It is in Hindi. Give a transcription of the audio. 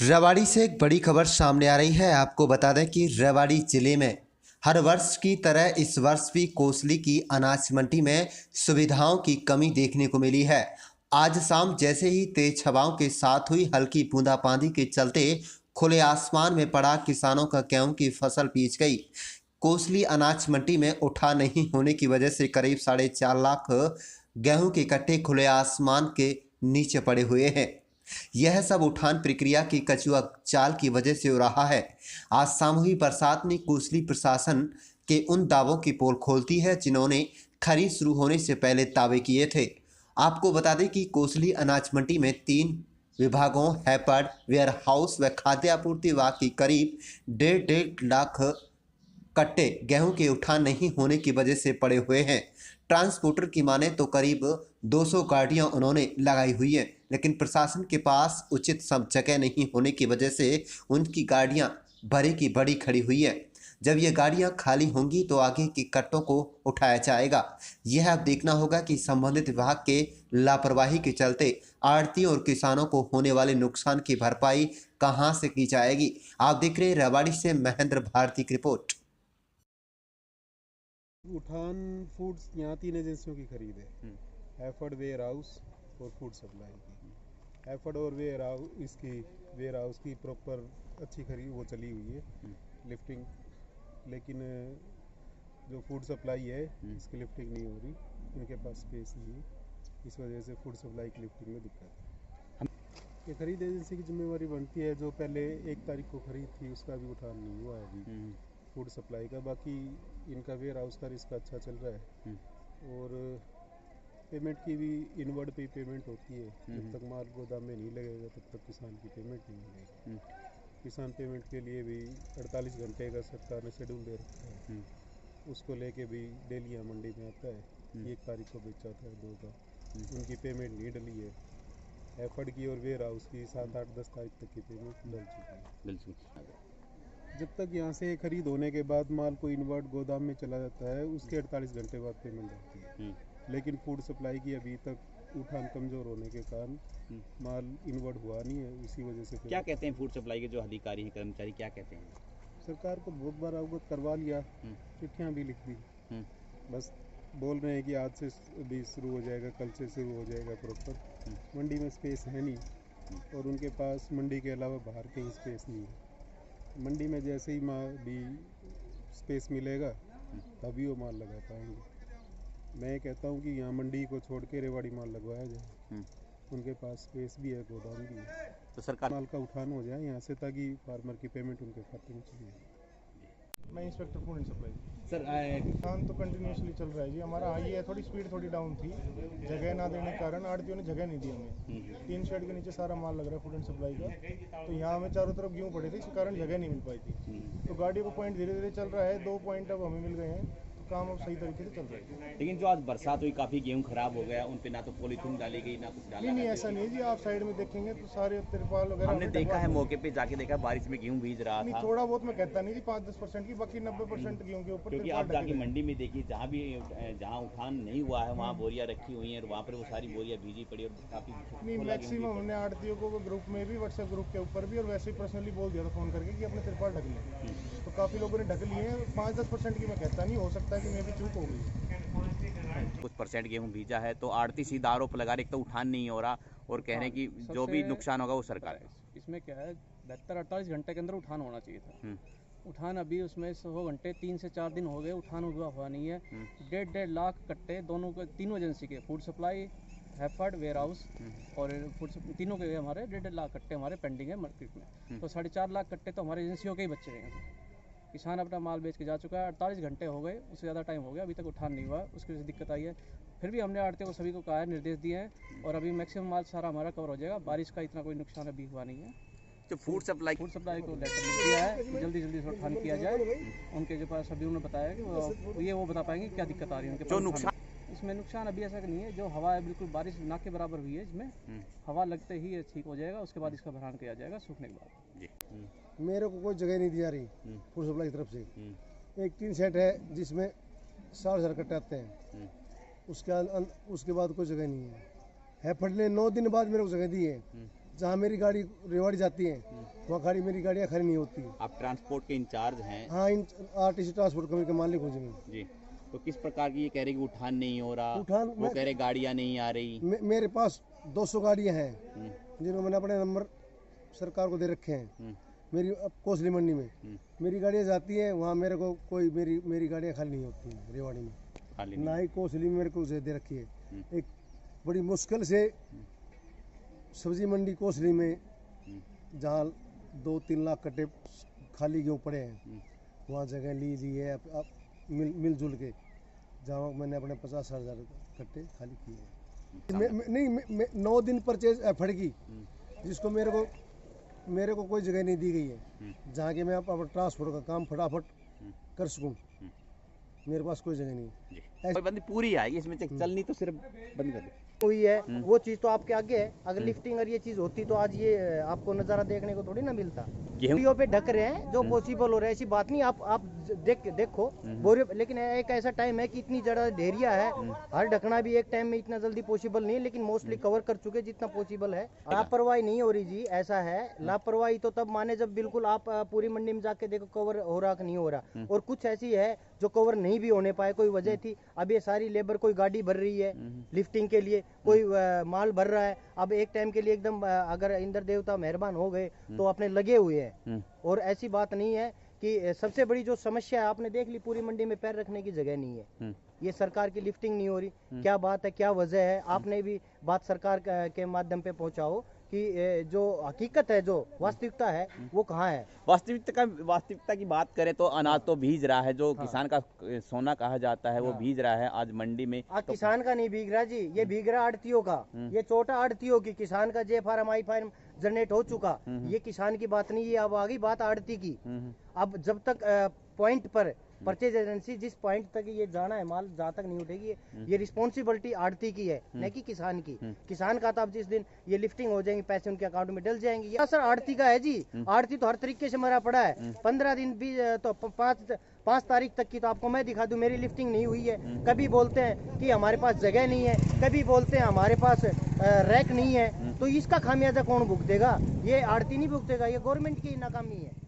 रेवाड़ी से एक बड़ी खबर सामने आ रही है। आपको बता दें कि रेवाड़ी जिले में हर वर्ष की तरह इस वर्ष भी कोसली की अनाज मंडी में सुविधाओं की कमी देखने को मिली है। आज शाम जैसे ही तेज हवाओं के साथ हुई हल्की बूंदाबांदी के चलते खुले आसमान में पड़ा किसानों का गेहूं की फसल भीज गई। कोसली अनाज मंडी में उठा नहीं होने की वजह से करीब 4.5 लाख गेहूं के कट्टे खुले आसमान के नीचे पड़े हुए हैं। यह सब उठान प्रक्रिया की कचुआ चाल की वजह से हो रहा है। आज सामूहिक बरसात ने कोसली प्रशासन के उन दावों की पोल खोलती है जिन्होंने खरीद शुरू होने से पहले दावे किए थे। आपको बता दें कि कोसली अनाज मंडी में 3 विभागों हैपड, वेयर हाउस व खाद्य आपूर्ति विभाग की करीब 1.5 लाख कट्टे गेहूं के उठान नहीं होने की वजह से पड़े हुए हैं। ट्रांसपोर्टर की माने तो करीब 200 गाड़ियां उन्होंने लगाई हुई है, लेकिन प्रशासन के पास उचित सब जगह नहीं होने की वजह से उनकी गाड़ियां भरी की बड़ी खड़ी हुई है। जब ये गाड़ियां खाली होंगी तो आगे के कट्टों को उठाया जाएगा। यह अब देखना होगा कि संबंधित विभाग के लापरवाही के चलते आड़ती और किसानों को होने वाले नुकसान की भरपाई कहां से की जाएगी। आप देख रहे हैं रेवाड़ी से महेंद्र भारती की रिपोर्ट। उठान फूड्स यहाँ 3 एजेंसियों की खरीद है, एफर्ड, वेयर हाउस और फूड सप्लाई की। एफर्ड और वेयर हाउस की प्रॉपर अच्छी खरीद वो चली हुई है लिफ्टिंग, लेकिन जो फूड सप्लाई है इसकी लिफ्टिंग नहीं हो रही, इनके पास स्पेस नहीं है, इस वजह से फूड सप्लाई की लिफ्टिंग में दिक्कत है। ये खरीद एजेंसी की जिम्मेवारी बनती है, जो पहले 1 तारीख को खरीद थी उसका भी उठान नहीं हुआ है अभी फूड सप्लाई का। बाकी इनका वेयर हाउस का रिस्क अच्छा चल रहा है और पेमेंट की भी इनवर्ड पे पेमेंट होती है। जब तक माल गोदाम में नहीं लगेगा तब तक किसान की पेमेंट नहीं मिलेगी। किसान पेमेंट के लिए भी 48 घंटे का सरकार ने शेड्यूल दे रखा है, उसको लेके भी डेली यहाँ मंडी में आता है। 1 तारीख को बेचा था 2 का, उनकी पेमेंट नहीं डली है। एफर्ड की और वेयर हाउस की 7, 8, 10 तारीख तक की पेमेंट डल चुकी है। जब तक यहाँ से खरीद होने के बाद माल को इनवर्ट गोदाम में चला जाता है उसके 48 घंटे बाद पेमेंट आती है, लेकिन फूड सप्लाई की अभी तक उठान कमज़ोर होने के कारण माल इनवर्ट हुआ नहीं है। इसी वजह से क्या कहते हैं फूड सप्लाई के जो अधिकारी हैं, कर्मचारी क्या कहते हैं? सरकार को बहुत बार अवगत करवा लिया, चिट्ठियाँ भी लिख दी, बस बोल रहे हैं कि आज से भी शुरू हो जाएगा, कल से शुरू हो जाएगा प्रॉपर। मंडी में स्पेस है नहीं और उनके पास मंडी के अलावा बाहर कहीं स्पेस नहीं है। मंडी में जैसे ही माल भी स्पेस मिलेगा तभी वो माल लगा पाएंगे। मैं कहता हूँ कि यहाँ मंडी को छोड़ के रेवाड़ी माल लगवाया जाए, उनके पास स्पेस भी है, गोदाम भी है, तो सरकार माल का उठान हो जाए यहाँ से, ताकि फार्मर की पेमेंट उनके खाते में चली जाए। मैं inspector food and supply sir उठान तो कंटिन्यूसली चल रहा है जी हमारा। हाँ, ये थोड़ी स्पीड थोड़ी डाउन थी, जगह ना देने के कारण आड़तियों ने जगह नहीं दी हमें। 3 शेड के नीचे सारा माल लग रहा है फूड एंड सप्लाई का, तो यहाँ हमें चारों तरफ गेहूँ पड़े थे, इसके कारण जगह नहीं मिल पाई थी। तो गाड़ियों का पॉइंट धीरे धीरे चल रहा है, 2 पॉइंट अब हमें मिल गए हैं, तो काम अब सही तरीके से चल रहा है। लेकिन जो आज बरसात हुई काफ़ी गेहूँ खराब हो गया, उन पे ना तो पॉलीथीन डाली गई ना कुछ डाला। नहीं, ऐसा नहीं जी, आप साइड में देखेंगे तो सारे तिरपाल वगैरह हमने देखा है, मौके पे जाके देखा बारिश में गेहूँ भीज रहा था। थोड़ा बहुत मैं कहता नहीं जी, 5-10% की, बाकी 90% गेहूँ के ऊपर। क्योंकि आप जाके मंडी में देखिए, जहाँ उठान नहीं हुआ है वहाँ बोरियां रखी हुई हैं और वहाँ पर वो सारी बोरियां भीजी पड़ी और काफ़ी नहीं, मैक्सिमम हमने आड़तियों को ग्रुप में भी, व्हाट्सएप ग्रुप के ऊपर भी और वैसे ही पर्सनली बोल दिया था फ़ोन करके कि अपने तिरपाल ढक लें, तो काफ़ी लोगों ने ढक लिए हैं। 5-10% की मैं कहता नहीं, हो सकता है कि मैं भी चूक हो गई। कुछ % गेहूँ भीजा है तो आड़ती सीधा आरोप लगा रहे, एक तो उठान नहीं हो रहा और कह रहे हैं कि जो भी नुकसान होगा वो सरकार है। इसमें क्या है, 48 घंटे के अंदर उठान होना चाहिए था। उठान अभी उसमें 100 घंटे 3 से 4 दिन हो गए, उठान हुआ नहीं है। 1.5 लाख कट्टे दोनों के, तीनों एजेंसी के, फूड सप्लाई, हैफर्ड, वेयर हाउस और तीनों के हमारे 1.5 लाख कट्टे हमारे पेंडिंग है मार्केट में। तो 4.5 लाख कट्टे तो हमारे एजेंसियों के ही बच्चे हैं। किसान अपना माल बेच के जा चुका है, 48 घंटे हो गए, उससे ज़्यादा टाइम हो गया, अभी तक उठान नहीं हुआ, उसकी वजह से दिक्कत आई है। फिर भी हमने आड़तियों को सभी को कहा है, निर्देश दिए हैं और अभी मैक्सिमम माल सारा हमारा कवर हो जाएगा। बारिश का इतना कोई नुकसान अभी हुआ नहीं है। जो फूड सप्लाई को लेटर लिख दिया है कि जल्दी से उठान किया जाए। उनके जो पास अभी उन्होंने बताया कि वो बता पाएंगे क्या दिक्कत आ रही है उनके पास। इसमें नुकसान अभी ऐसा नहीं है, जो हवा है बिल्कुल बारिश ना के बराबर हुई है, इसमें हवा लगते ही ये ठीक हो जाएगा, उसके बाद इसका भरान किया जाएगा सूखने के बाद। मेरे को कोई जगह नहीं दी जा रही फूड सप्लाई की तरफ से। एक 3 सेट है जिसमें 60,000 कट्टे आते हैं, उसके बाद कोई जगह नहीं है। हैफर्ड ने 9 दिन बाद मेरे को जगह दी है, जहाँ मेरी गाड़ी रेवाड़ी जाती है वहाँ खड़ी मेरी गाड़ियाँ खड़ी नहीं होती। आप ट्रांसपोर्ट के इंचार्ज हैं। हाँ, इन आरटीसी ट्रांसपोर्ट कंपनी के मालिक हूँ जी मैं। जी, तो किस प्रकार की ये कह रहे कि उठान नहीं हो रहा, उठान वो कह रहे गाड़ियाँ नहीं आ रही। मेरे पास 200 गाड़ियाँ हैं जिनको मैंने अपने नंबर सरकार को दे रखे हैं मेरी कोसली मंडी में। मेरी गाड़ियाँ जाती हैं वहाँ, मेरे को कोई मेरी गाड़ियाँ खाली नहीं होती हैं रेवाड़ी में, ना ही कोसली में मेरे को दे रखी है। एक बड़ी मुश्किल से सब्जी मंडी कोसली में जहाँ 2-3 लाख कट्टे खाली क्यों पड़े हैं, वहाँ जगह ली है अब मिलजुल के, जहाँ मैंने अपने 50,000 कट्टे खाली किए हैं। नहीं 9 दिन परचेज एफर्ड की, जिसको मेरे को कोई जगह नहीं दी गई है जहाँ कि मैं अपना ट्रांसपोर्ट का काम फटाफट कर सकूँ। मेरे पास कोई जगह नहीं है। कोई बंदी पूरी आएगी इसमें, चलनी तो सिर्फ बंद कर दे हुई है वो चीज तो आपके आगे है। अगर लिफ्टिंग और ये चीज होती तो आज ये आपको नजारा देखने को थोड़ी ना मिलता। बोरियों पे ढक रहे हैं जो पॉसिबल हो रहा है, ऐसी बात नहीं। आप देखो बोरियों, लेकिन एक ऐसा टाइम है कि इतनी ज्यादा ढेरिया है, हर ढकना भी एक टाइम में इतना जल्दी पॉसिबल नहीं है, लेकिन मोस्टली कवर कर चुके जितना पॉसिबल है। लापरवाही नहीं हो रही जी, ऐसा है। लापरवाही तो तब माने जब बिल्कुल आप पूरी मंडी में जाके देखो कवर हो रहा कि नहीं हो रहा। और कुछ ऐसी है जो कवर नहीं भी होने पाए, कोई वजह थी। अब ये सारी लेबर, कोई गाड़ी भर रही है लिफ्टिंग के लिए, कोई माल भर रहा है। अब एक टाइम के लिए एकदम अगर इंद्र देवता मेहरबान हो गए तो अपने लगे हुए हैं। और ऐसी बात नहीं है कि सबसे बड़ी जो समस्या है आपने देख ली, पूरी मंडी में पैर रखने की जगह नहीं है। ये सरकार की लिफ्टिंग नहीं हो रही, क्या बात है, क्या वजह है? आपने भी बात सरकार के माध्यम पे पहुंचाओ कि जो हकीकत है, जो वास्तविकता है, वो कहाँ है। वास्तविकता की बात करें तो अनाज तो भीज रहा है, जो किसान का सोना कहा जाता है वो भीज रहा है आज मंडी में। आज किसान का नहीं भीग रहा जी, ये भीग रहा आड़तियों का। ये छोटा आड़तियों की, किसान का जे फार्म आई फार्म जनरेट हो चुका। ये किसान की बात नहीं, ये अब आ गई बात आड़ती की। अब जब तक पॉइंट पर परचेज एजेंसी जिस पॉइंट तक ये जाना है माल, जहाँ तक नहीं उठेगी, ये रिस्पॉन्सिबिलिटी आड़ती की है, न कि किसान की। किसान का तो अब जिस दिन ये लिफ्टिंग हो जाएंगी, पैसे उनके अकाउंट में डल जाएंगे। ये सर आड़ती का है जी। आड़ती तो हर तरीके से मरा पड़ा है। 15 दिन भी तो 5 तारीख तक की तो आपको मैं दिखा दूं, मेरी लिफ्टिंग नहीं हुई है। कभी बोलते हैं कि हमारे पास जगह नहीं है, कभी बोलते हैं हमारे पास रैक नहीं है। तो इसका खामियाजा कौन भुगतेगा? ये आड़ती नहीं भुगतेगा, ये गवर्नमेंट की नाकामी है।